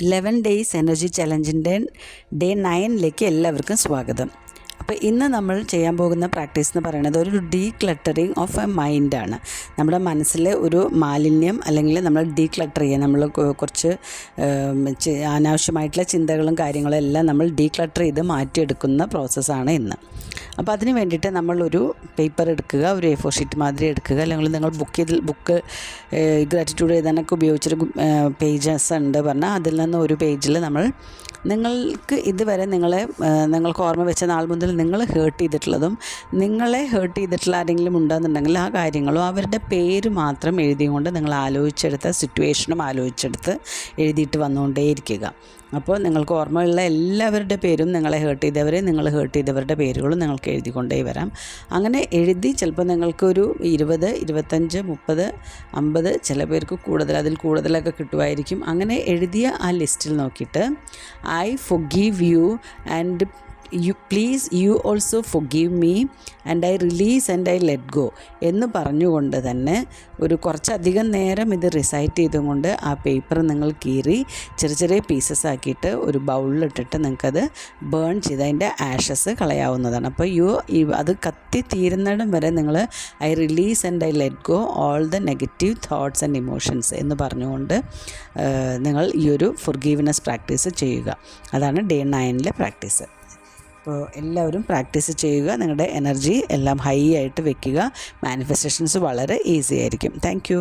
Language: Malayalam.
11 ഡേയ്സ് എനർജി ചലഞ്ചിൻ്റെ ഡേ 9ലേക്ക് എല്ലാവർക്കും സ്വാഗതം. അപ്പോൾ ഇന്ന് നമ്മൾ ചെയ്യാൻ പോകുന്ന പ്രാക്ടീസ് എന്ന് പറയുന്നത് ഒരു ഡീക്ലട്ടറിങ് ഓഫ് എ മൈൻഡാണ്. നമ്മുടെ മനസ്സിലെ ഒരു മാലിന്യം അല്ലെങ്കിൽ നമ്മൾ ഡീക്ലട്ടർ ചെയ്യുക, നമ്മൾ കുറച്ച് അനാവശ്യമായിട്ടുള്ള ചിന്തകളും കാര്യങ്ങളും എല്ലാം നമ്മൾ ഡീക്ലട്ടർ ചെയ്ത് മാറ്റിയെടുക്കുന്ന പ്രോസസ്സാണ് ഇന്ന്. അപ്പോൾ അതിന് വേണ്ടിയിട്ട് നമ്മളൊരു പേപ്പർ എടുക്കുക, ഒരു A4 ഷീറ്റ് മാതിരി എടുക്കുക, അല്ലെങ്കിൽ നിങ്ങൾ ബുക്ക് ഗ്രാറ്റിറ്റ്യൂഡ് എഴുതാനൊക്കെ ഉപയോഗിച്ചൊരു പേജസ് ഉണ്ട് പറഞ്ഞാൽ അതിൽ നിന്ന് ഒരു പേജിൽ നിങ്ങൾക്ക് ഇതുവരെ നിങ്ങൾക്ക് ഓർമ്മ വെച്ച നാൾ മുതൽ നിങ്ങൾ ഹേർട്ട് ചെയ്തിട്ടുള്ളതും നിങ്ങളെ ഹേർട്ട് ചെയ്തിട്ടുള്ള ആരെങ്കിലും ഉണ്ടെന്നുണ്ടെങ്കിൽ ആ കാര്യങ്ങളും അവരുടെ പേര് മാത്രം എഴുതിക്കൊണ്ട് നിങ്ങൾ ആലോചിച്ചെടുത്ത സിറ്റുവേഷനും ആലോചിച്ചെടുത്ത് എഴുതിയിട്ട് വന്നുകൊണ്ടേയിരിക്കുക. അപ്പോൾ നിങ്ങൾക്ക് ഓർമ്മയുള്ള എല്ലാവരുടെ പേരും നിങ്ങൾ ഹേർട്ട് ചെയ്തവരുടെ പേരുകളും നിങ്ങൾക്ക് എഴുതിക്കൊണ്ടേ വരാം. അങ്ങനെ എഴുതി ചിലപ്പോൾ നിങ്ങൾക്കൊരു 20, 25, 30, 50 ചില പേർക്ക് അതിൽ കൂടുതലൊക്കെ കിട്ടുമായിരിക്കും. അങ്ങനെ എഴുതിയ ആ ലിസ്റ്റിൽ നോക്കിയിട്ട് I forgive you and you also forgive me and I release and I let go എന്ന് പറഞ്ഞുകൊണ്ട് തന്നെ ഒരു കുറച്ചധികം നേരം ഇത് റിസൈറ്റ് ചെയ്തുകൊണ്ട് ആ പേപ്പർ നിങ്ങൾ കീറി ചെറിയ പീസസ് ആക്കിയിട്ട് ഒരു ബൗളിലിട്ടിട്ട് നിങ്ങൾക്കത് ബേൺ ചെയ്ത് അതിൻ്റെ ആഷസ് കളയാവുന്നതാണ്. അപ്പോൾ അത് കത്തി തീരുന്നിടം വരെ നിങ്ങൾ I release and I let go all the negative thoughts and emotions എന്ന് പറഞ്ഞുകൊണ്ട് നിങ്ങൾ ഈ ഒരു forgiveness പ്രാക്ടീസ് ചെയ്യുക. അതാണ് ഡേ 9ലെ പ്രാക്ടീസ്. അപ്പോൾ എല്ലാവരും പ്രാക്ടീസ് ചെയ്യുക. നിങ്ങളുടെ എനർജി എല്ലാം ഹൈ ആയിട്ട് വെക്കുക. മാനിഫെസ്റ്റേഷൻസ് വളരെ ഈസി ആയിരിക്കും. Thank you.